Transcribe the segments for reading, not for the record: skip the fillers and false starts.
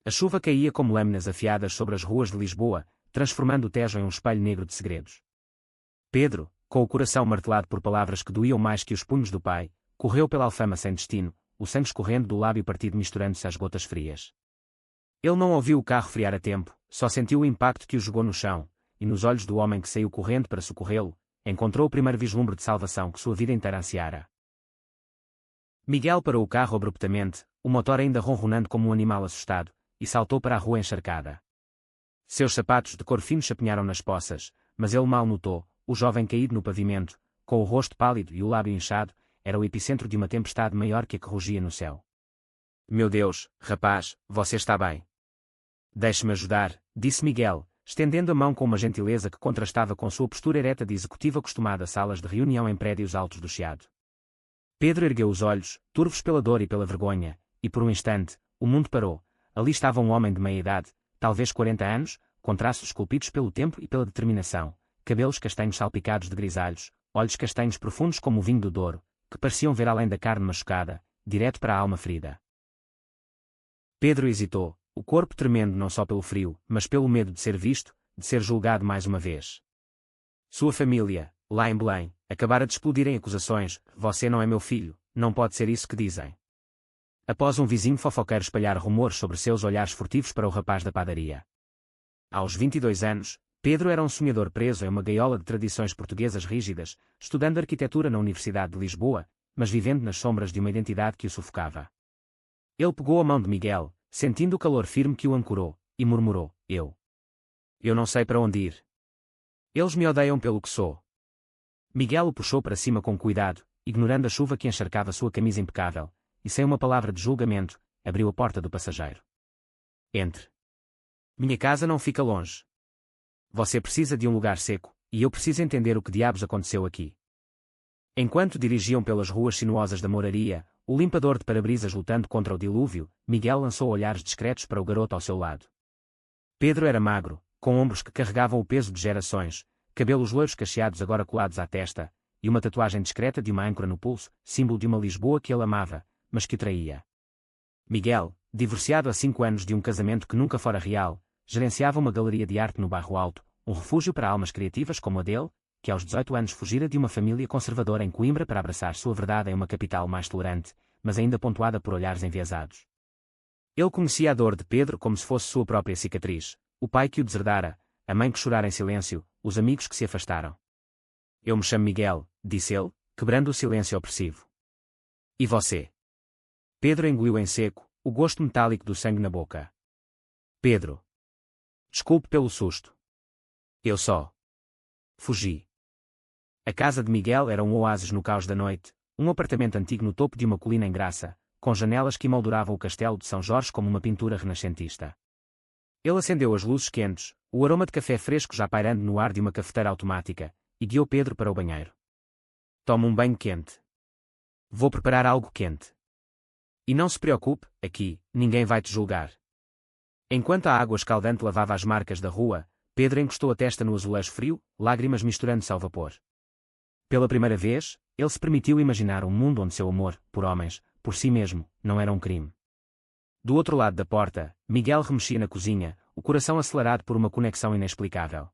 A chuva caía como lâminas afiadas sobre as ruas de Lisboa, transformando o Tejo em um espelho negro de segredos. Pedro, com o coração martelado por palavras que doíam mais que os punhos do pai, correu pela Alfama sem destino, o sangue escorrendo do lábio partido misturando-se às gotas frias. Ele não ouviu o carro frear a tempo, só sentiu o impacto que o jogou no chão, e nos olhos do homem que saiu correndo para socorrê-lo, encontrou o primeiro vislumbre de salvação que sua vida inteira ansiara. Miguel parou o carro abruptamente, o motor ainda ronronando como um animal assustado, e saltou para a rua encharcada. Seus sapatos de couro fino chapinharam nas poças, mas ele mal notou, o jovem caído no pavimento, com o rosto pálido e o lábio inchado, era o epicentro de uma tempestade maior que a que rugia no céu. Meu Deus, rapaz, você está bem. Deixe-me ajudar, disse Miguel, estendendo a mão com uma gentileza que contrastava com sua postura ereta de executivo acostumado a salas de reunião em prédios altos do Chiado. Pedro ergueu os olhos, turvos pela dor e pela vergonha, e por um instante, o mundo parou. Ali estava um homem de meia-idade, talvez 40 anos, com traços esculpidos pelo tempo e pela determinação, cabelos castanhos salpicados de grisalhos, olhos castanhos profundos como o vinho do Douro, que pareciam ver além da carne machucada, direto para a alma ferida. Pedro hesitou, o corpo tremendo não só pelo frio, mas pelo medo de ser visto, de ser julgado mais uma vez. Sua família, lá em Belém, acabara de explodir em acusações: você não é meu filho, não pode ser isso que dizem. Após um vizinho fofoqueiro espalhar rumores sobre seus olhares furtivos para o rapaz da padaria. Aos 22 anos, Pedro era um sonhador preso em uma gaiola de tradições portuguesas rígidas, estudando arquitetura na Universidade de Lisboa, mas vivendo nas sombras de uma identidade que o sufocava. Ele pegou a mão de Miguel, sentindo o calor firme que o ancorou, e murmurou: Eu não sei para onde ir. Eles me odeiam pelo que sou. Miguel o puxou para cima com cuidado, ignorando a chuva que encharcava sua camisa impecável, e sem uma palavra de julgamento, abriu a porta do passageiro. Entre. Minha casa não fica longe. Você precisa de um lugar seco, e eu preciso entender o que diabos aconteceu aqui. Enquanto dirigiam pelas ruas sinuosas da moraria, o limpador de para-brisas lutando contra o dilúvio, Miguel lançou olhares discretos para o garoto ao seu lado. Pedro era magro, com ombros que carregavam o peso de gerações, cabelos loiros cacheados agora colados à testa, e uma tatuagem discreta de uma âncora no pulso, símbolo de uma Lisboa que ele amava, mas que o traía. Miguel, divorciado há 5 anos de um casamento que nunca fora real, gerenciava uma galeria de arte no Bairro Alto, um refúgio para almas criativas como a dele, que aos 18 anos fugira de uma família conservadora em Coimbra para abraçar sua verdade em uma capital mais tolerante, mas ainda pontuada por olhares enviesados. Ele conhecia a dor de Pedro como se fosse sua própria cicatriz, o pai que o deserdara, a mãe que chorara em silêncio, os amigos que se afastaram. Eu me chamo Miguel, disse ele, quebrando o silêncio opressivo. E você? Pedro engoliu em seco, o gosto metálico do sangue na boca. Pedro. Desculpe pelo susto. Eu só. Fugi. A casa de Miguel era um oásis no caos da noite, um apartamento antigo no topo de uma colina em Graça, com janelas que emolduravam o castelo de São Jorge como uma pintura renascentista. Ele acendeu as luzes quentes, o aroma de café fresco já pairando no ar de uma cafeteira automática, e guiou Pedro para o banheiro. Toma um banho quente. Vou preparar algo quente. E não se preocupe, aqui, ninguém vai te julgar. Enquanto a água escaldante lavava as marcas da rua, Pedro encostou a testa no azulejo frio, lágrimas misturando-se ao vapor. Pela primeira vez, ele se permitiu imaginar um mundo onde seu amor, por homens, por si mesmo, não era um crime. Do outro lado da porta, Miguel remexia na cozinha, o coração acelerado por uma conexão inexplicável.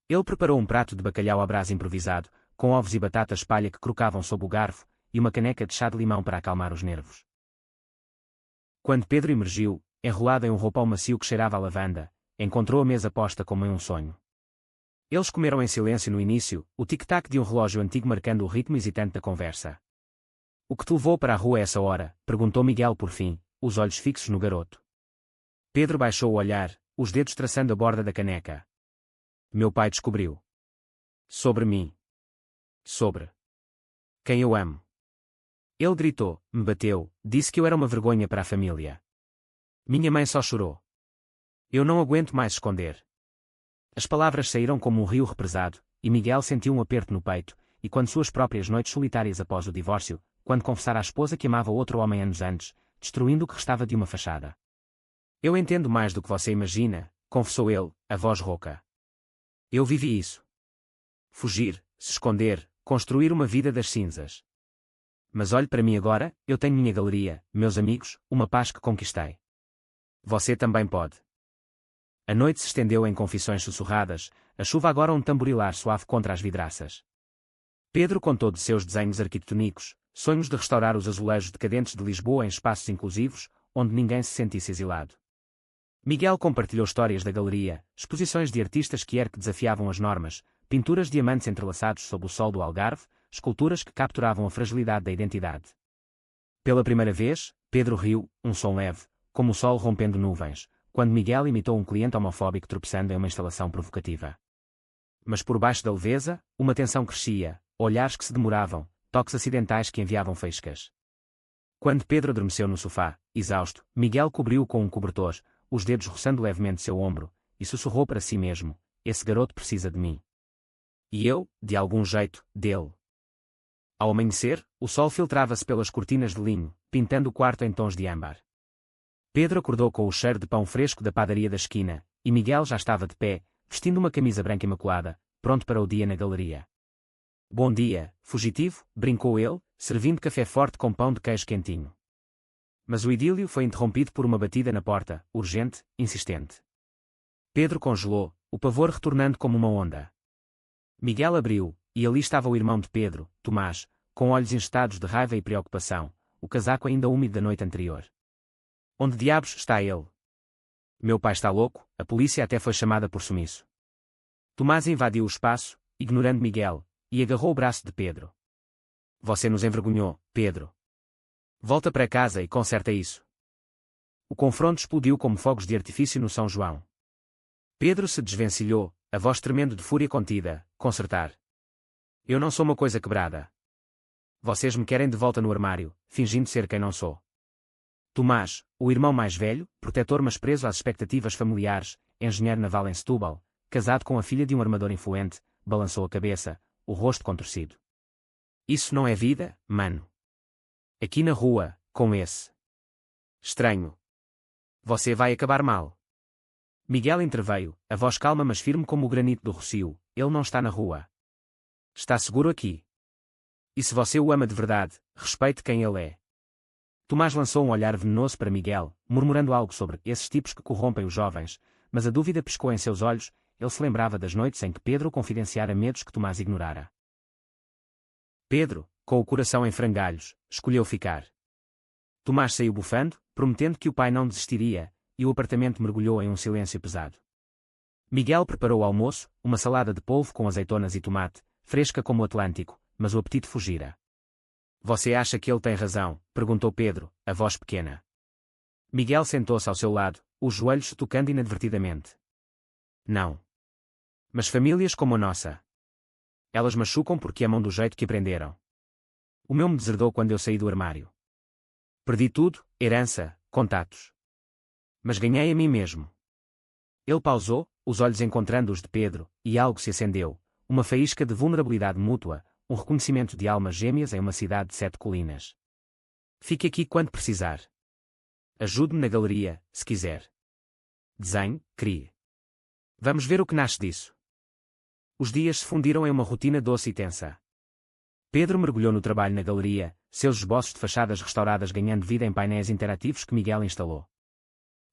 Ele preparou um prato de bacalhau à brasa improvisado, com ovos e batatas palha que crocavam sob o garfo, e uma caneca de chá de limão para acalmar os nervos. Quando Pedro emergiu, enrolado em um roupão macio que cheirava a lavanda, encontrou a mesa posta como em um sonho. Eles comeram em silêncio no início, o tic-tac de um relógio antigo marcando o ritmo hesitante da conversa. O que te levou para a rua a essa hora? Perguntou Miguel por fim, os olhos fixos no garoto. Pedro baixou o olhar, os dedos traçando a borda da caneca. Meu pai descobriu. Sobre mim. Sobre quem eu amo. Ele gritou, me bateu, disse que eu era uma vergonha para a família. Minha mãe só chorou. Eu não aguento mais esconder. As palavras saíram como um rio represado, e Miguel sentiu um aperto no peito, e quando suas próprias noites solitárias após o divórcio, quando confessara à esposa que amava outro homem anos antes, destruindo o que restava de uma fachada. Eu entendo mais do que você imagina, confessou ele, a voz rouca. Eu vivi isso. Fugir, se esconder, construir uma vida das cinzas. Mas olhe para mim agora, eu tenho minha galeria, meus amigos, uma paz que conquistei. Você também pode. A noite se estendeu em confissões sussurradas, a chuva agora um tamborilar suave contra as vidraças. Pedro contou de seus desenhos arquitetônicos, sonhos de restaurar os azulejos decadentes de Lisboa em espaços inclusivos, onde ninguém se sentisse exilado. Miguel compartilhou histórias da galeria, exposições de artistas que desafiavam as normas, pinturas de diamantes entrelaçados sob o sol do Algarve, esculturas que capturavam a fragilidade da identidade. Pela primeira vez, Pedro riu, um som leve, como o sol rompendo nuvens, quando Miguel imitou um cliente homofóbico tropeçando em uma instalação provocativa. Mas por baixo da leveza, uma tensão crescia, olhares que se demoravam, toques acidentais que enviavam faíscas. Quando Pedro adormeceu no sofá, exausto, Miguel cobriu-o com um cobertor, os dedos roçando levemente seu ombro, e sussurrou para si mesmo: esse garoto precisa de mim. E eu, de algum jeito, dele. Ao amanhecer, o sol filtrava-se pelas cortinas de linho, pintando o quarto em tons de âmbar. Pedro acordou com o cheiro de pão fresco da padaria da esquina, e Miguel já estava de pé, vestindo uma camisa branca imaculada, pronto para o dia na galeria. Bom dia, fugitivo, brincou ele, servindo café forte com pão de queijo quentinho. Mas o idílio foi interrompido por uma batida na porta, urgente, insistente. Pedro congelou, o pavor retornando como uma onda. Miguel abriu, e ali estava o irmão de Pedro, Tomás, com olhos enchetados de raiva e preocupação, o casaco ainda úmido da noite anterior. Onde diabos está ele? Meu pai está louco, a polícia até foi chamada por sumiço. Tomás invadiu o espaço, ignorando Miguel, e agarrou o braço de Pedro. Você nos envergonhou, Pedro. Volta para casa e conserta isso. O confronto explodiu como fogos de artifício no São João. Pedro se desvencilhou, a voz tremendo de fúria contida: consertar. Eu não sou uma coisa quebrada. Vocês me querem de volta no armário, fingindo ser quem não sou. Tomás, o irmão mais velho, protetor mas preso às expectativas familiares, engenheiro naval em Setúbal, casado com a filha de um armador influente, balançou a cabeça, o rosto contorcido. Isso não é vida, mano. Aqui na rua, com esse estranho. Você vai acabar mal. Miguel interveio, a voz calma mas firme como o granito do Rocio: ele não está na rua. Está seguro aqui. E se você o ama de verdade, respeite quem ele é. Tomás lançou um olhar venenoso para Miguel, murmurando algo sobre esses tipos que corrompem os jovens, mas a dúvida piscou em seus olhos, ele se lembrava das noites em que Pedro confidenciara medos que Tomás ignorara. Pedro, com o coração em frangalhos, escolheu ficar. Tomás saiu bufando, prometendo que o pai não desistiria, e o apartamento mergulhou em um silêncio pesado. Miguel preparou o almoço, uma salada de polvo com azeitonas e tomate, fresca como o Atlântico, mas o apetite fugira. Você acha que ele tem razão? Perguntou Pedro, a voz pequena. Miguel sentou-se ao seu lado, os joelhos tocando inadvertidamente. Não. Mas famílias como a nossa. Elas machucam porque amam do jeito que aprenderam. O meu me deserdou quando eu saí do armário. Perdi tudo, herança, contatos. Mas ganhei a mim mesmo. Ele pausou, os olhos encontrando os de Pedro, e algo se acendeu, uma faísca de vulnerabilidade mútua, um reconhecimento de almas gêmeas em uma cidade de 7 colinas. Fique aqui quando precisar. Ajude-me na galeria, se quiser. Desenhe, crie. Vamos ver o que nasce disso. Os dias se fundiram em uma rotina doce e tensa. Pedro mergulhou no trabalho na galeria, seus esboços de fachadas restauradas ganhando vida em painéis interativos que Miguel instalou.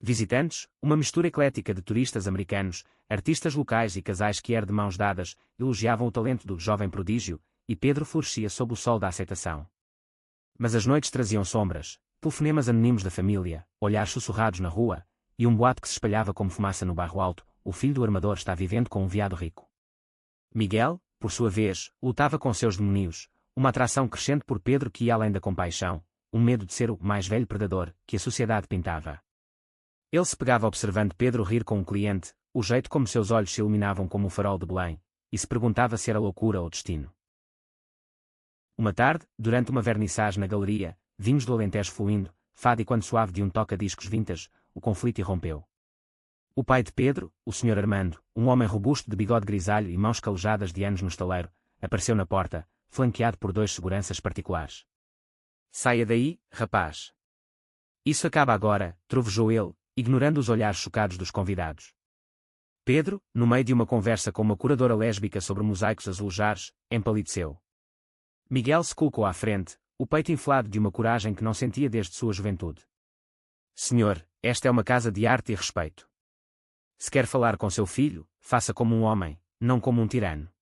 Visitantes, uma mistura eclética de turistas americanos, artistas locais e casais que de mãos dadas, elogiavam o talento do jovem prodígio, e Pedro florescia sob o sol da aceitação. Mas as noites traziam sombras, telefonemas anónimos da família, olhares sussurrados na rua, e um boato que se espalhava como fumaça no bairro alto: o filho do armador está vivendo com um veado rico. Miguel, por sua vez, lutava com seus demónios, uma atração crescente por Pedro que ia além da compaixão, um medo de ser o mais velho predador que a sociedade pintava. Ele se pegava observando Pedro rir com um cliente, o jeito como seus olhos se iluminavam como o farol de Belém, e se perguntava se era loucura ou destino. Uma tarde, durante uma vernissage na galeria, vinhos do Alentejo fluindo, fado e quando suave de um toca-discos vintage, o conflito irrompeu. O pai de Pedro, o Sr. Armando, um homem robusto de bigode grisalho e mãos calejadas de anos no estaleiro, apareceu na porta, flanqueado por 2 seguranças particulares. Saia daí, rapaz. Isso acaba agora, trovejou ele, ignorando os olhares chocados dos convidados. Pedro, no meio de uma conversa com uma curadora lésbica sobre mosaicos azulejares, empalideceu. Miguel se colocou à frente, o peito inflado de uma coragem que não sentia desde sua juventude. Senhor, esta é uma casa de arte e respeito. Se quer falar com seu filho, faça como um homem, não como um tirano.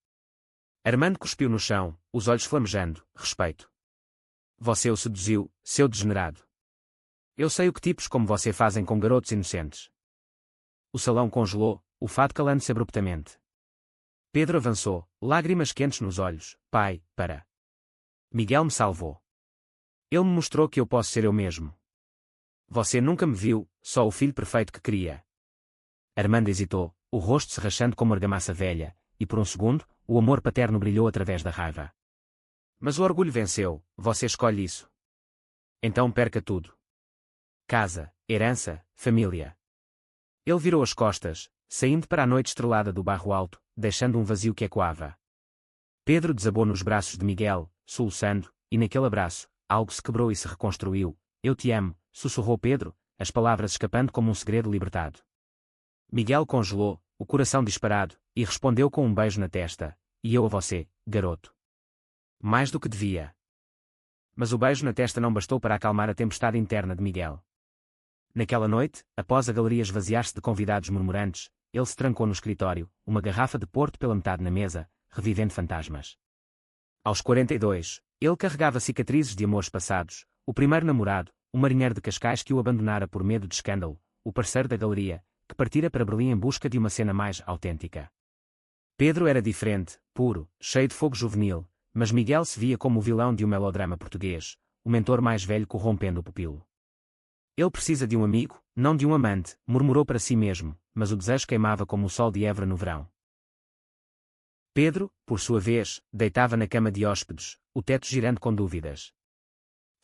Armando cuspiu no chão, os olhos flamejando. Respeito. Você o seduziu, seu degenerado. Eu sei o que tipos como você fazem com garotos inocentes. O salão congelou, o fado calando-se abruptamente. Pedro avançou, lágrimas quentes nos olhos. Pai, para. Miguel me salvou. Ele me mostrou que eu posso ser eu mesmo. Você nunca me viu, só o filho perfeito que queria. Armando hesitou, o rosto se rachando como argamassa velha, e por um segundo, o amor paterno brilhou através da raiva. Mas o orgulho venceu, você escolhe isso. Então perca tudo. Casa, herança, família. Ele virou as costas, saindo para a noite estrelada do Barro Alto, deixando um vazio que ecoava. Pedro desabou nos braços de Miguel, soluçando, e naquele abraço, algo se quebrou e se reconstruiu. Eu te amo, sussurrou Pedro, as palavras escapando como um segredo libertado. Miguel congelou, o coração disparado, e respondeu com um beijo na testa. E eu a você, garoto. Mais do que devia. Mas o beijo na testa não bastou para acalmar a tempestade interna de Miguel. Naquela noite, após a galeria esvaziar-se de convidados murmurantes, ele se trancou no escritório, uma garrafa de Porto pela metade na mesa, revivendo fantasmas. Aos 42, ele carregava cicatrizes de amores passados, o primeiro namorado, o marinheiro de Cascais que o abandonara por medo de escândalo, o parceiro da galeria, que partira para Berlim em busca de uma cena mais autêntica. Pedro era diferente, puro, cheio de fogo juvenil, mas Miguel se via como o vilão de um melodrama português, o mentor mais velho corrompendo o pupilo. Ele precisa de um amigo, não de um amante, murmurou para si mesmo, mas o desejo queimava como o sol de Évora no verão. Pedro, por sua vez, deitava na cama de hóspedes, o teto girando com dúvidas.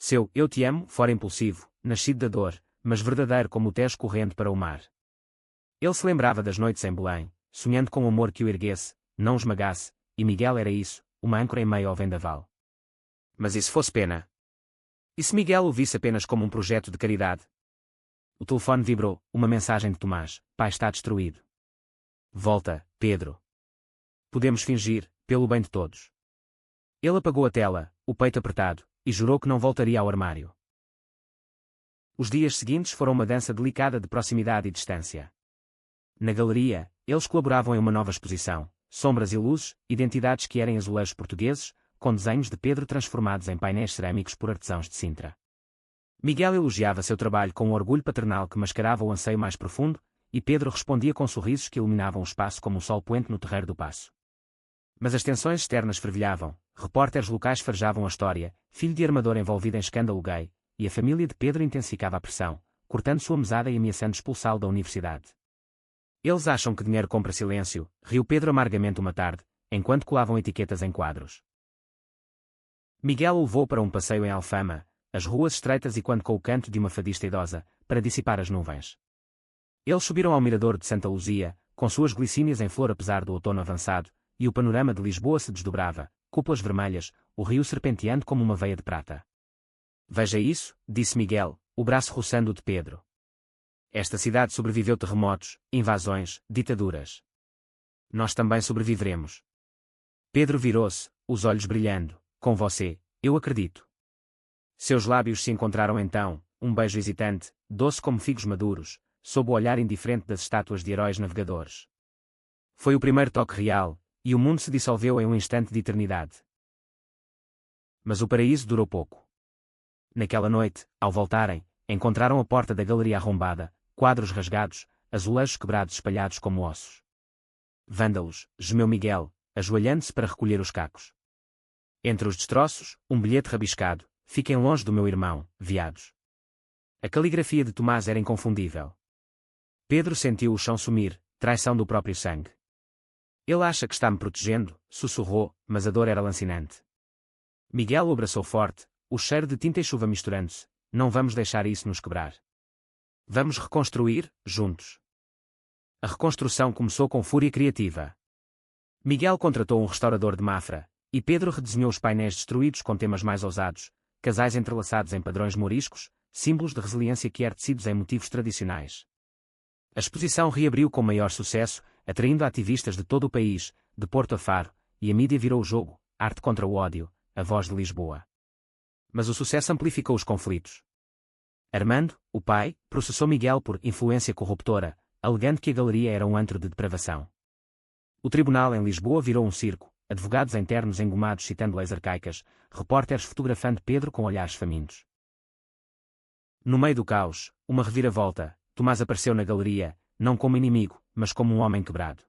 Seu "eu te amo" fora impulsivo, nascido da dor, mas verdadeiro como o Tejo correndo para o mar. Ele se lembrava das noites em Belém, sonhando com um amor que o erguesse, não o esmagasse, e Miguel era isso, uma âncora em meio ao vendaval. Mas e se fosse pena? E se Miguel o visse apenas como um projeto de caridade? O telefone vibrou, uma mensagem de Tomás: pai está destruído. Volta, Pedro. Podemos fingir, pelo bem de todos. Ele apagou a tela, o peito apertado, e jurou que não voltaria ao armário. Os dias seguintes foram uma dança delicada de proximidade e distância. Na galeria, eles colaboravam em uma nova exposição, sombras e luzes, identidades que eram azulejos portugueses, com desenhos de Pedro transformados em painéis cerâmicos por artesãos de Sintra. Miguel elogiava seu trabalho com um orgulho paternal que mascarava o anseio mais profundo, e Pedro respondia com sorrisos que iluminavam o espaço como o sol poente no terreiro do Paço. Mas as tensões externas fervilhavam, repórteres locais farejavam a história, filho de armador envolvido em escândalo gay, e a família de Pedro intensificava a pressão, cortando sua mesada e ameaçando expulsá-lo da universidade. Eles acham que dinheiro compra silêncio, riu Pedro amargamente uma tarde, enquanto colavam etiquetas em quadros. Miguel o levou para um passeio em Alfama, as ruas estreitas e quando com o canto de uma fadista idosa, para dissipar as nuvens. Eles subiram ao mirador de Santa Luzia, com suas glicínias em flor apesar do outono avançado, e o panorama de Lisboa se desdobrava, cúpulas vermelhas, o rio serpenteando como uma veia de prata. Veja isso, disse Miguel, o braço roçando o de Pedro. Esta cidade sobreviveu terremotos, invasões, ditaduras. Nós também sobreviveremos. Pedro virou-se, os olhos brilhando. Com você, eu acredito. Seus lábios se encontraram então, um beijo hesitante, doce como figos maduros, sob o olhar indiferente das estátuas de heróis navegadores. Foi o primeiro toque real, e o mundo se dissolveu em um instante de eternidade. Mas o paraíso durou pouco. Naquela noite, ao voltarem, encontraram a porta da galeria arrombada, quadros rasgados, azulejos quebrados espalhados como ossos. Vândalos, gemeu Miguel, ajoelhando-se para recolher os cacos. Entre os destroços, um bilhete rabiscado: fiquem longe do meu irmão, viados. A caligrafia de Tomás era inconfundível. Pedro sentiu o chão sumir, traição do próprio sangue. Ele acha que está me protegendo, sussurrou, mas a dor era lancinante. Miguel o abraçou forte, o cheiro de tinta e chuva misturando-se. Não vamos deixar isso nos quebrar. Vamos reconstruir, juntos. A reconstrução começou com fúria criativa. Miguel contratou um restaurador de Mafra, e Pedro redesenhou os painéis destruídos com temas mais ousados, casais entrelaçados em padrões moriscos, símbolos de resiliência que tecidos em motivos tradicionais. A exposição reabriu com maior sucesso, atraindo ativistas de todo o país, de Porto a Faro, e a mídia virou o jogo, arte contra o ódio, a voz de Lisboa. Mas o sucesso amplificou os conflitos. Armando, o pai, processou Miguel por influência corruptora, alegando que a galeria era um antro de depravação. O tribunal em Lisboa virou um circo, advogados em ternos engomados citando leis arcaicas, repórteres fotografando Pedro com olhares famintos. No meio do caos, uma reviravolta, Tomás apareceu na galeria, não como inimigo, mas como um homem quebrado.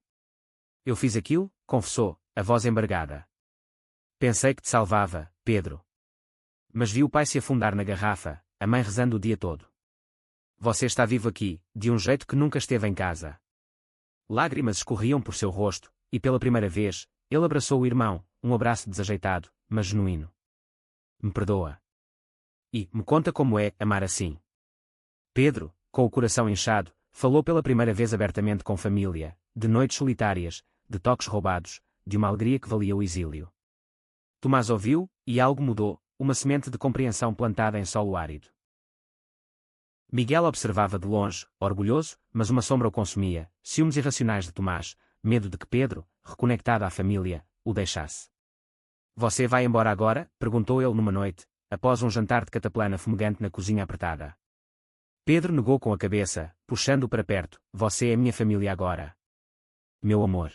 Eu fiz aquilo, confessou, a voz embargada. Pensei que te salvava, Pedro. Mas vi o pai se afundar na garrafa, a mãe rezando o dia todo. Você está vivo aqui, de um jeito que nunca esteve em casa. Lágrimas escorriam por seu rosto, e pela primeira vez, ele abraçou o irmão, um abraço desajeitado, mas genuíno. Me perdoa. E me conta como é amar assim. Pedro, com o coração inchado, falou pela primeira vez abertamente com família, de noites solitárias, de toques roubados, de uma alegria que valia o exílio. Tomás ouviu, e algo mudou, uma semente de compreensão plantada em solo árido. Miguel observava de longe, orgulhoso, mas uma sombra o consumia, ciúmes irracionais de Tomás, medo de que Pedro, reconectado à família, o deixasse. Você vai embora agora? Perguntou ele numa noite, após um jantar de cataplana fumegante na cozinha apertada. Pedro negou com a cabeça, puxando-o para perto. Você é minha família agora. Meu amor.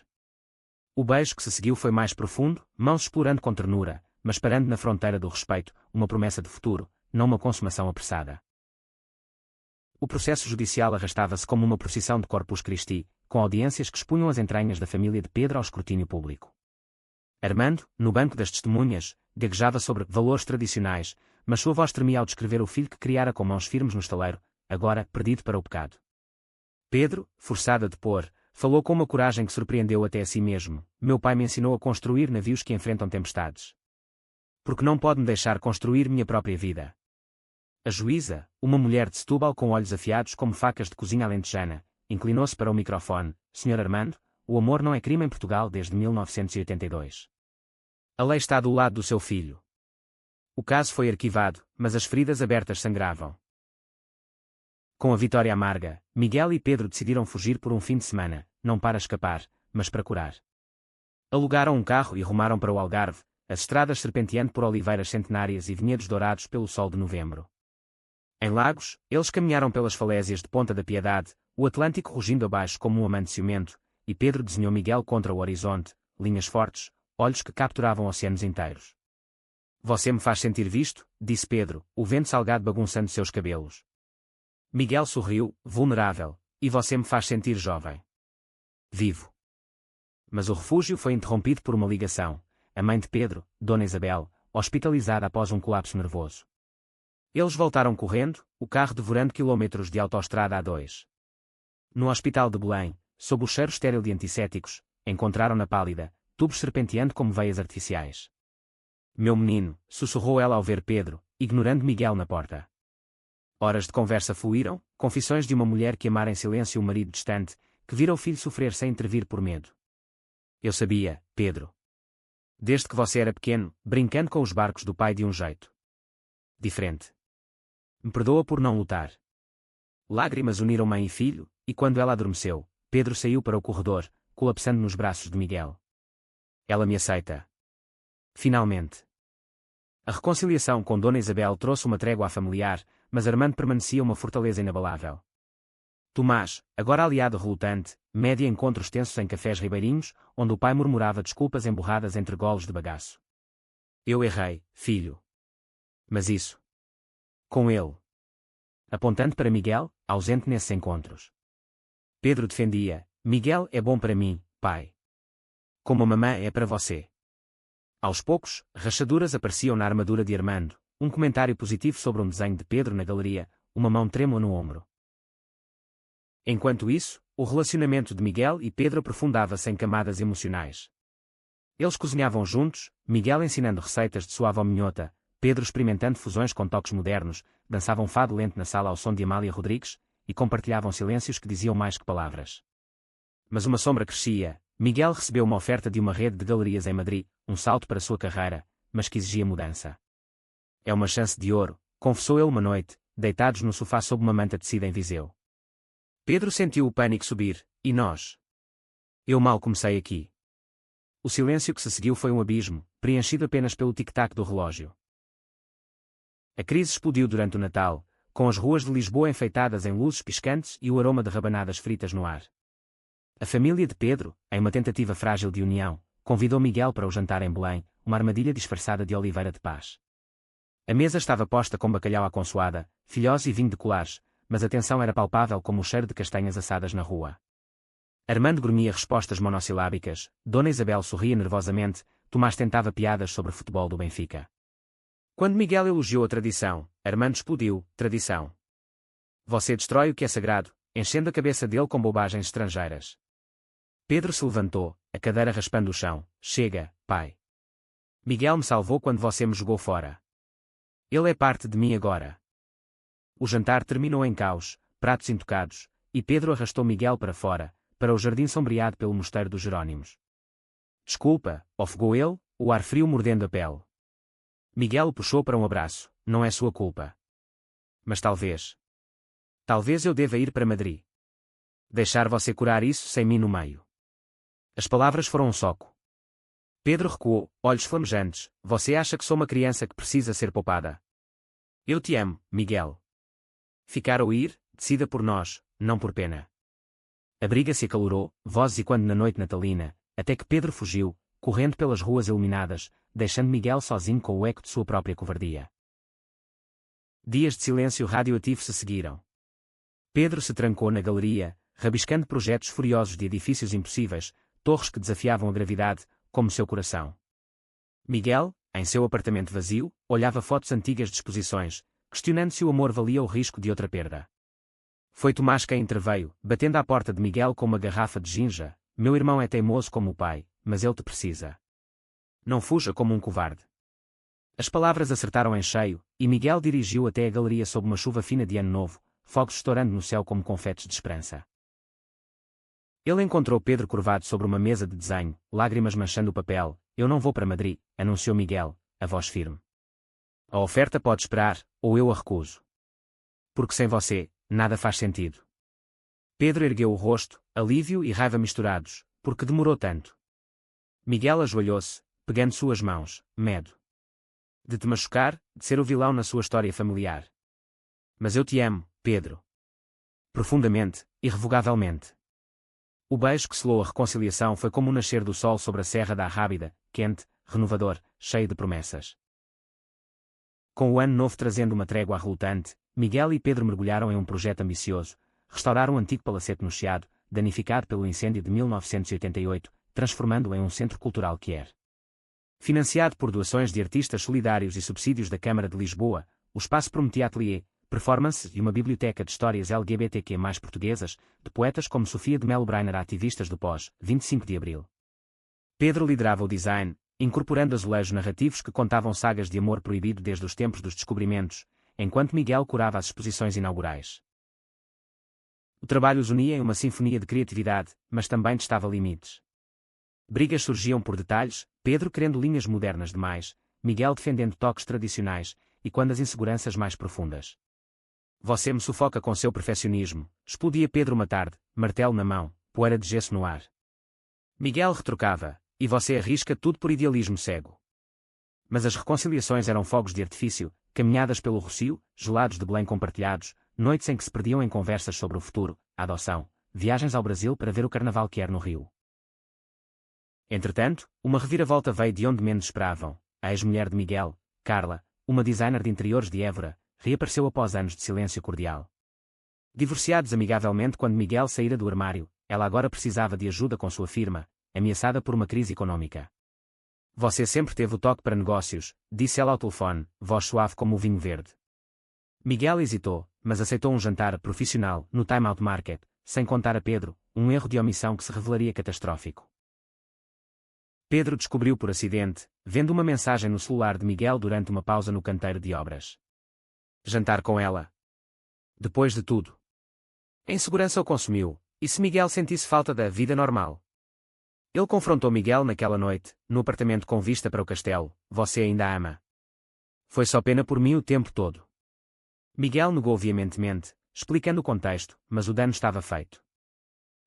O beijo que se seguiu foi mais profundo, mãos explorando com ternura, mas parando na fronteira do respeito, uma promessa de futuro, não uma consumação apressada. O processo judicial arrastava-se como uma procissão de Corpus Christi, com audiências que expunham as entranhas da família de Pedro ao escrutínio público. Armando, no banco das testemunhas, gaguejava sobre valores tradicionais, mas sua voz tremia ao descrever o filho que criara com mãos firmes no estaleiro, agora perdido para o pecado. Pedro, forçado a depor, falou com uma coragem que surpreendeu até a si mesmo. Meu pai me ensinou a construir navios que enfrentam tempestades. Porque não pode me deixar construir minha própria vida. A juíza, uma mulher de Setúbal com olhos afiados como facas de cozinha alentejana, inclinou-se para o microfone. Sr. Armando, o amor não é crime em Portugal desde 1982. A lei está do lado do seu filho. O caso foi arquivado, mas as feridas abertas sangravam. Com a vitória amarga, Miguel e Pedro decidiram fugir por um fim de semana, não para escapar, mas para curar. Alugaram um carro e rumaram para o Algarve, as estradas serpenteando por oliveiras centenárias e vinhedos dourados pelo sol de novembro. Em Lagos, eles caminharam pelas falésias de Ponta da Piedade, o Atlântico rugindo abaixo como um amante ciumento, e Pedro desenhou Miguel contra o horizonte, linhas fortes, olhos que capturavam oceanos inteiros. Você me faz sentir visto, disse Pedro, o vento salgado bagunçando seus cabelos. Miguel sorriu, vulnerável, e você me faz sentir jovem. Vivo. Mas o refúgio foi interrompido por uma ligação. A mãe de Pedro, Dona Isabel, hospitalizada após um colapso nervoso. Eles voltaram correndo, o carro devorando quilômetros de autoestrada A2. No hospital de Belém, sob o cheiro estéril de antissépticos, encontraram-na pálida, tubos serpenteando como veias artificiais. Meu menino, sussurrou ela ao ver Pedro, ignorando Miguel na porta. Horas de conversa fluíram, confissões de uma mulher que amara em silêncio um marido distante, que vira o filho sofrer sem intervir por medo. Eu sabia, Pedro. Desde que você era pequeno, brincando com os barcos do pai de um jeito diferente. Me perdoa por não lutar. Lágrimas uniram mãe e filho, e quando ela adormeceu, Pedro saiu para o corredor, colapsando nos braços de Miguel. Ela me aceita. Finalmente. A reconciliação com Dona Isabel trouxe uma trégua familiar, mas Armando permanecia uma fortaleza inabalável. Tomás, agora aliado relutante, média encontros tensos em cafés ribeirinhos, onde o pai murmurava desculpas emburradas entre golos de bagaço. Eu errei, filho. Mas isso. Com ele. Apontando para Miguel, ausente nesses encontros. Pedro defendia, Miguel é bom para mim, pai. Como a mamã é para você. Aos poucos, rachaduras apareciam na armadura de Armando, um comentário positivo sobre um desenho de Pedro na galeria, uma mão trêmula no ombro. Enquanto isso, o relacionamento de Miguel e Pedro aprofundava-se em camadas emocionais. Eles cozinhavam juntos, Miguel ensinando receitas de suave minhota, Pedro experimentando fusões com toques modernos, dançavam fado lento na sala ao som de Amália Rodrigues, e compartilhavam silêncios que diziam mais que palavras. Mas uma sombra crescia. Miguel recebeu uma oferta de uma rede de galerias em Madrid, um salto para sua carreira, mas que exigia mudança. É uma chance de ouro, confessou ele uma noite, deitados no sofá sob uma manta tecida em Viseu. Pedro sentiu o pânico subir, e nós? Eu mal comecei aqui. O silêncio que se seguiu foi um abismo, preenchido apenas pelo tic-tac do relógio. A crise explodiu durante o Natal, com as ruas de Lisboa enfeitadas em luzes piscantes e o aroma de rabanadas fritas no ar. A família de Pedro, em uma tentativa frágil de união, convidou Miguel para o jantar em Belém, uma armadilha disfarçada de Oliveira de Paz. A mesa estava posta com bacalhau à consoada, filhós e vinho de colares, mas a tensão era palpável como o cheiro de castanhas assadas na rua. Armando grunhia respostas monossilábicas, Dona Isabel sorria nervosamente, Tomás tentava piadas sobre o futebol do Benfica. Quando Miguel elogiou a tradição, Armando explodiu: tradição. Você destrói o que é sagrado, enchendo a cabeça dele com bobagens estrangeiras. Pedro se levantou, a cadeira raspando o chão: chega, pai. Miguel me salvou quando você me jogou fora. Ele é parte de mim agora. O jantar terminou em caos, pratos intocados, e Pedro arrastou Miguel para fora, para o jardim sombreado pelo mosteiro dos Jerónimos. Desculpa, ofegou ele, o ar frio mordendo a pele. Miguel o puxou para um abraço: não é sua culpa. Mas talvez eu deva ir para Madrid. Deixar você curar isso sem mim no meio. As palavras foram um soco. Pedro recuou, olhos flamejantes: você acha que sou uma criança que precisa ser poupada? Eu te amo, Miguel. Ficar ou ir, decida por nós, não por pena. A briga se acalorou, vozes e quando na noite natalina, até que Pedro fugiu, correndo pelas ruas iluminadas, deixando Miguel sozinho com o eco de sua própria covardia. Dias de silêncio radioativo se seguiram. Pedro se trancou na galeria, rabiscando projetos furiosos de edifícios impossíveis, torres que desafiavam a gravidade, como seu coração. Miguel, em seu apartamento vazio, olhava fotos antigas de exposições, questionando se o amor valia o risco de outra perda. Foi Tomás quem interveio, batendo à porta de Miguel com uma garrafa de ginja: meu irmão é teimoso como o pai, mas ele te precisa. Não fuja como um covarde. As palavras acertaram em cheio, e Miguel dirigiu até a galeria sob uma chuva fina de ano novo, fogos estourando no céu como confetes de esperança. Ele encontrou Pedro curvado sobre uma mesa de desenho, lágrimas manchando o papel. Eu não vou para Madrid, anunciou Miguel, a voz firme. A oferta pode esperar, ou eu a recuso. Porque sem você, nada faz sentido. Pedro ergueu o rosto, alívio e raiva misturados: porque demorou tanto? Miguel ajoelhou-se, pegando suas mãos: medo de te machucar, de ser o vilão na sua história familiar. Mas eu te amo, Pedro. Profundamente, irrevogavelmente. O beijo que selou a reconciliação foi como o nascer do sol sobre a Serra da Arrábida, quente, renovador, cheio de promessas. Com o ano novo trazendo uma trégua relutante, Miguel e Pedro mergulharam em um projeto ambicioso: restaurar um antigo palacete no Chiado, danificado pelo incêndio de 1988, transformando-o em um centro cultural queer. Financiado por doações de artistas solidários e subsídios da Câmara de Lisboa, o espaço prometia ateliê, performance e uma biblioteca de histórias LGBTQ+ portuguesas, de poetas como Sofia de Melo Brainer a ativistas do pós-25 de Abril. Pedro liderava o design, incorporando azulejos narrativos que contavam sagas de amor proibido desde os tempos dos descobrimentos, enquanto Miguel curava as exposições inaugurais. O trabalho os unia em uma sinfonia de criatividade, mas também testava limites. Brigas surgiam por detalhes, Pedro querendo linhas modernas demais, Miguel defendendo toques tradicionais, e quando as inseguranças mais profundas. Você me sufoca com seu perfeccionismo, explodia Pedro uma tarde, martelo na mão, poeira de gesso no ar. Miguel retrucava: e você arrisca tudo por idealismo cego. Mas as reconciliações eram fogos de artifício, caminhadas pelo Rocio, gelados de Belém compartilhados, noites em que se perdiam em conversas sobre o futuro, a adoção, viagens ao Brasil para ver o carnaval queer no Rio. Entretanto, uma reviravolta veio de onde menos esperavam. A ex-mulher de Miguel, Carla, uma designer de interiores de Évora, reapareceu após anos de silêncio cordial. Divorciados amigavelmente quando Miguel saíra do armário, ela agora precisava de ajuda com sua firma, ameaçada por uma crise econômica. Você sempre teve o toque para negócios, disse ela ao telefone, voz suave como o vinho verde. Miguel hesitou, mas aceitou um jantar profissional no Time Out Market, sem contar a Pedro, um erro de omissão que se revelaria catastrófico. Pedro descobriu por acidente, vendo uma mensagem no celular de Miguel durante uma pausa no canteiro de obras. Jantar com ela. Depois de tudo. A insegurança o consumiu, e se Miguel sentisse falta da vida normal? Ele confrontou Miguel naquela noite, no apartamento com vista para o castelo: você ainda a ama? Foi só pena por mim o tempo todo. Miguel negou veementemente, explicando o contexto, mas o dano estava feito.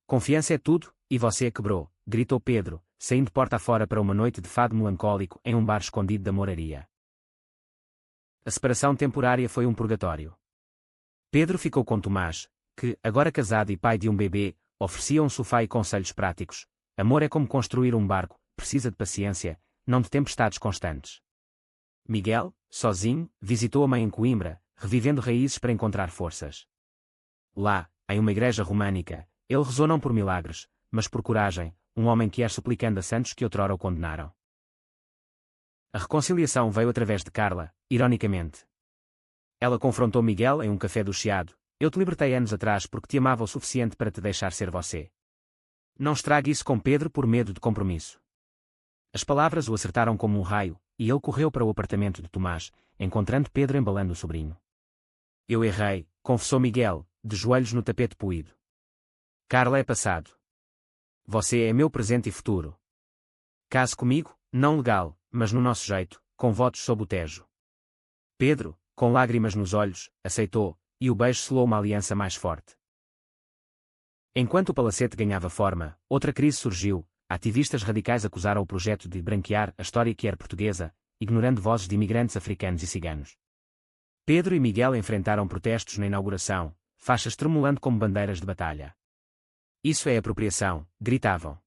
Confiança é tudo, e você a quebrou, gritou Pedro, saindo porta afora para uma noite de fado melancólico em um bar escondido da moraria. A separação temporária foi um purgatório. Pedro ficou com Tomás, que, agora casado e pai de um bebê, oferecia um sofá e conselhos práticos. Amor é como construir um barco, precisa de paciência, não de tempestades constantes. Miguel, sozinho, visitou a mãe em Coimbra, revivendo raízes para encontrar forças. Lá, em uma igreja românica, ele rezou não por milagres, mas por coragem, um homem que ia suplicando a santos que outrora o condenaram. A reconciliação veio através de Carla, ironicamente. Ela confrontou Miguel em um café do Chiado. Eu te libertei anos atrás porque te amava o suficiente para te deixar ser você. Não estrague isso com Pedro por medo de compromisso. As palavras o acertaram como um raio, e ele correu para o apartamento de Tomás, encontrando Pedro embalando o sobrinho. Eu errei, confessou Miguel, de joelhos no tapete poído. Carla é passado. Você é meu presente e futuro. Case comigo, não legal, mas no nosso jeito, com votos sob o Tejo. Pedro, com lágrimas nos olhos, aceitou, e o beijo selou uma aliança mais forte. Enquanto o palacete ganhava forma, outra crise surgiu. Ativistas radicais acusaram o projeto de branquear a história que era portuguesa, ignorando vozes de imigrantes africanos e ciganos. Pedro e Miguel enfrentaram protestos na inauguração, faixas tremulando como bandeiras de batalha. Isso é apropriação, gritavam.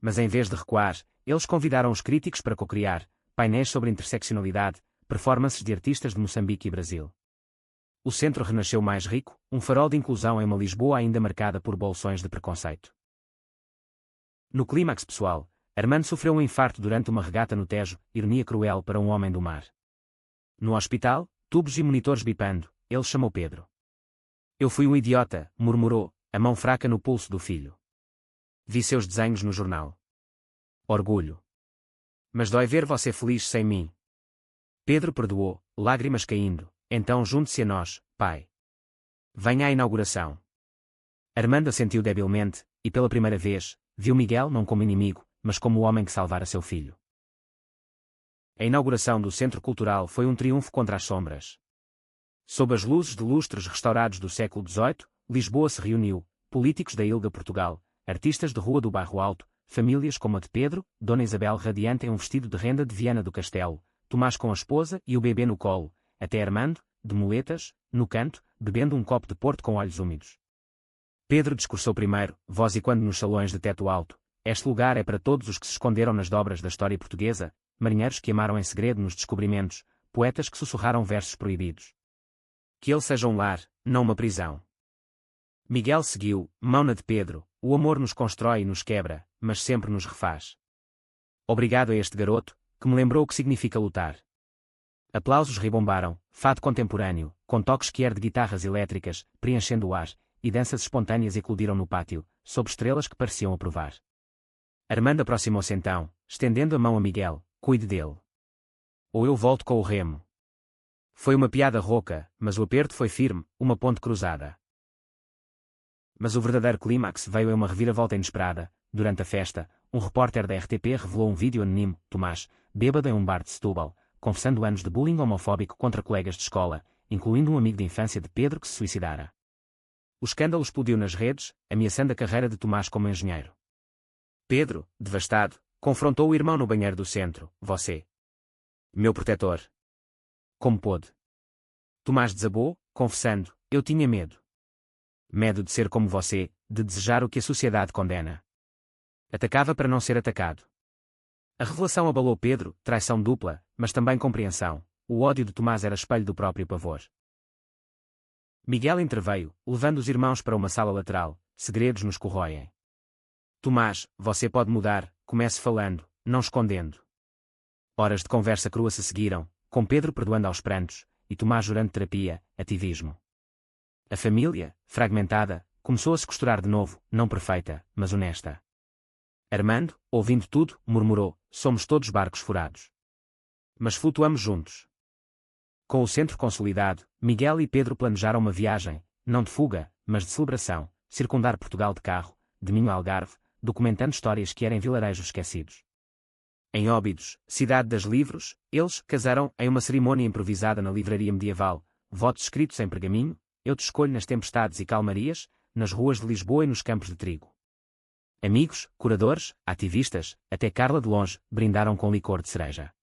Mas em vez de recuar, eles convidaram os críticos para cocriar painéis sobre interseccionalidade, performances de artistas de Moçambique e Brasil. O centro renasceu mais rico, um farol de inclusão em uma Lisboa ainda marcada por bolsões de preconceito. No clímax pessoal, Armando sofreu um infarto durante uma regata no Tejo, ironia cruel para um homem do mar. No hospital, tubos e monitores bipando, ele chamou Pedro. Eu fui um idiota, murmurou, a mão fraca no pulso do filho. Vi seus desenhos no jornal. Orgulho. Mas dói ver você feliz sem mim. Pedro perdoou, lágrimas caindo. Então junte-se a nós, pai. Venha à inauguração. Armando assentiu debilmente, e pela primeira vez, viu Miguel não como inimigo, mas como o homem que salvara seu filho. A inauguração do Centro Cultural foi um triunfo contra as sombras. Sob as luzes de lustres restaurados do século XVIII, Lisboa se reuniu, políticos da Ilha Portugal, artistas de rua do Bairro Alto, famílias como a de Pedro, Dona Isabel radiante em um vestido de renda de Viana do Castelo, Tomás com a esposa e o bebê no colo, até Armando, de muletas, no canto, bebendo um copo de porto com olhos úmidos. Pedro discursou primeiro, voz e quando nos salões de teto alto, este lugar é para todos os que se esconderam nas dobras da história portuguesa, marinheiros que amaram em segredo nos descobrimentos, poetas que sussurraram versos proibidos. Que ele seja um lar, não uma prisão. Miguel seguiu, mão na de Pedro, o amor nos constrói e nos quebra, mas sempre nos refaz. Obrigado a este garoto, que me lembrou o que significa lutar. Aplausos ribombaram, fado contemporâneo, com toques que de guitarras elétricas, preenchendo o ar, e danças espontâneas eclodiram no pátio, sob estrelas que pareciam aprovar. Armando aproximou-se então, estendendo a mão a Miguel, cuide dele. Ou eu volto com o remo. Foi uma piada rouca, mas o aperto foi firme, uma ponte cruzada. Mas o verdadeiro clímax veio em uma reviravolta inesperada. Durante a festa, um repórter da RTP revelou um vídeo anónimo, Tomás, bêbado em um bar de Setúbal, confessando anos de bullying homofóbico contra colegas de escola, incluindo um amigo de infância de Pedro que se suicidara. O escândalo explodiu nas redes, ameaçando a carreira de Tomás como engenheiro. Pedro, devastado, confrontou o irmão no banheiro do centro. Você. Meu protetor. Como pôde? Tomás desabou, confessando, eu tinha medo. Medo de ser como você, de desejar o que a sociedade condena. Atacava para não ser atacado. A revelação abalou Pedro, traição dupla, mas também compreensão. O ódio de Tomás era espelho do próprio pavor. Miguel interveio, levando os irmãos para uma sala lateral. Segredos nos corroem. Tomás, você pode mudar, comece falando, não escondendo. Horas de conversa crua se seguiram, com Pedro perdoando aos prantos, e Tomás jurando terapia, ativismo. A família, fragmentada, começou a se costurar de novo, não perfeita, mas honesta. Armando, ouvindo tudo, murmurou, somos todos barcos furados. Mas flutuamos juntos. Com o centro consolidado, Miguel e Pedro planejaram uma viagem, não de fuga, mas de celebração, circundar Portugal de carro, de Minho a Algarve, documentando histórias que eram vilarejos esquecidos. Em Óbidos, cidade das livros, eles casaram em uma cerimônia improvisada na livraria medieval, votos escritos em pergaminho, eu te escolho nas tempestades e calmarias, nas ruas de Lisboa e nos campos de trigo. Amigos, curadores, ativistas, até Carla de longe, brindaram com licor de cereja.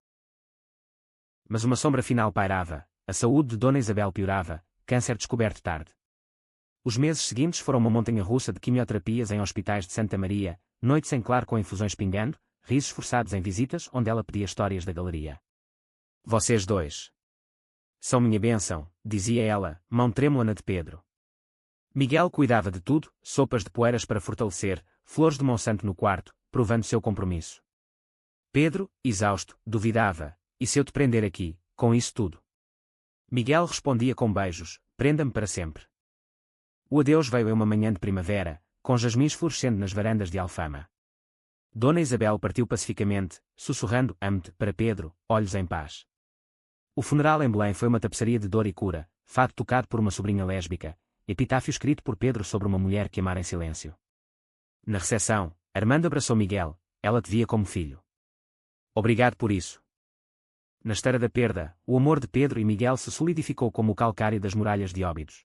Mas uma sombra final pairava, a saúde de Dona Isabel piorava, câncer descoberto tarde. Os meses seguintes foram uma montanha-russa de quimioterapias em hospitais de Santa Maria, noites em claro com infusões pingando, risos forçados em visitas onde ela pedia histórias da galeria. Vocês dois são minha bênção, dizia ela, mão trêmula na de Pedro. Miguel cuidava de tudo, sopas de poeiras para fortalecer, flores de Monsanto no quarto, provando seu compromisso. Pedro, exausto, duvidava, e se eu te prender aqui, com isso tudo? Miguel respondia com beijos, prenda-me para sempre. O adeus veio em uma manhã de primavera, com jasmins florescendo nas varandas de Alfama. Dona Isabel partiu pacificamente, sussurrando amo-te para Pedro, olhos em paz. O funeral em Belém foi uma tapeçaria de dor e cura, fado tocado por uma sobrinha lésbica, epitáfio escrito por Pedro sobre uma mulher que amara em silêncio. Na recepção, Armando abraçou Miguel, ela te via como filho. Obrigado por isso. Na esteira da perda, o amor de Pedro e Miguel se solidificou como o calcário das muralhas de Óbidos.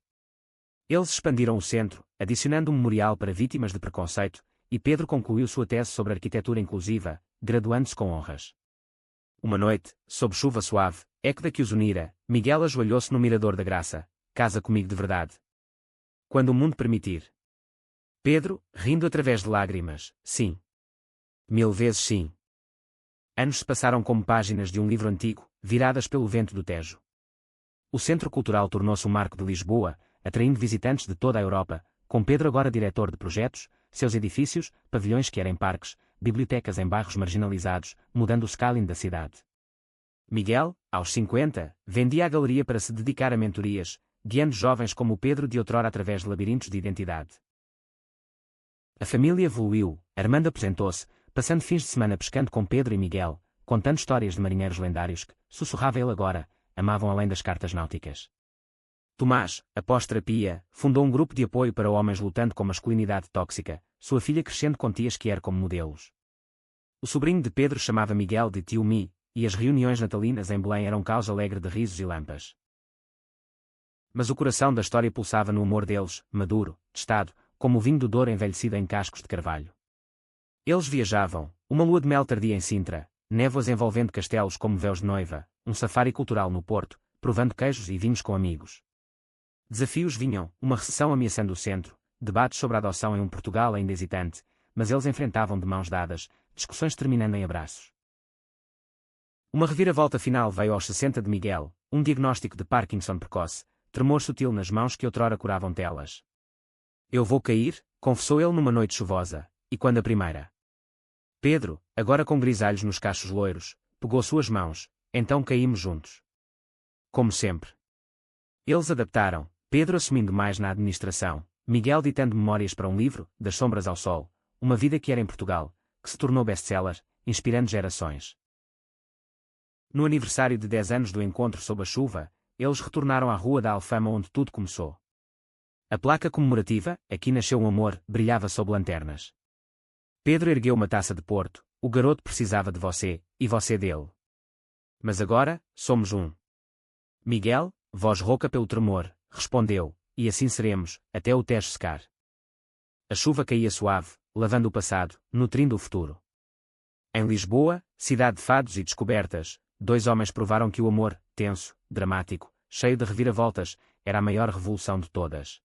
Eles expandiram o centro, adicionando um memorial para vítimas de preconceito, e Pedro concluiu sua tese sobre arquitetura inclusiva, graduando-se com honras. Uma noite, sob chuva suave, équida que os unira, Miguel ajoelhou-se no mirador da graça. Casa comigo de verdade. Quando o mundo permitir. Pedro, rindo através de lágrimas, sim. 1000 vezes sim. Anos se passaram como páginas de um livro antigo, viradas pelo vento do Tejo. O Centro Cultural tornou-se um marco de Lisboa, atraindo visitantes de toda a Europa, com Pedro agora diretor de projetos, seus edifícios, pavilhões que eram parques, bibliotecas em bairros marginalizados, mudando o scaling da cidade. Miguel, aos 50, vendia a galeria para se dedicar a mentorias, guiando jovens como o Pedro de outrora através de labirintos de identidade. A família evoluiu, Armando aposentou-se, passando fins de semana pescando com Pedro e Miguel, contando histórias de marinheiros lendários que, sussurrava ele agora, amavam além das cartas náuticas. Tomás, após terapia, fundou um grupo de apoio para homens lutando com masculinidade tóxica, sua filha crescendo com tias que eram como modelos. O sobrinho de Pedro chamava Miguel de tio Mi, e as reuniões natalinas em Belém eram causa alegre de risos e lampas. Mas o coração da história pulsava no humor deles, maduro, testado, como o vinho do Douro envelhecido em cascos de carvalho. Eles viajavam, uma lua de mel tardia em Sintra, névoas envolvendo castelos como véus de noiva, um safari cultural no Porto, provando queijos e vinhos com amigos. Desafios vinham, uma recessão ameaçando o centro, debates sobre a adoção em um Portugal ainda hesitante, mas eles enfrentavam de mãos dadas, discussões terminando em abraços. Uma reviravolta final veio aos 60 de Miguel, um diagnóstico de Parkinson precoce, tremor sutil nas mãos que outrora curavam telas. Eu vou cair, confessou ele numa noite chuvosa, e quando a primeira. Pedro, agora com grisalhos nos cachos loiros, pegou suas mãos, então caímos juntos. Como sempre. Eles adaptaram, Pedro assumindo mais na administração, Miguel ditando memórias para um livro, Das Sombras ao Sol, uma vida que era em Portugal, que se tornou best-seller, inspirando gerações. No aniversário de 10 anos do encontro sob a chuva, eles retornaram à Rua da Alfama onde tudo começou. A placa comemorativa, Aqui nasceu um amor, brilhava sob lanternas. Pedro ergueu uma taça de Porto, o garoto precisava de você, e você dele. Mas agora, somos um. Miguel, voz rouca pelo tremor, respondeu, e assim seremos, até o Tejo secar. A chuva caía suave, lavando o passado, nutrindo o futuro. Em Lisboa, cidade de fados e descobertas, 2 homens provaram que o amor, tenso, dramático, cheio de reviravoltas, era a maior revolução de todas.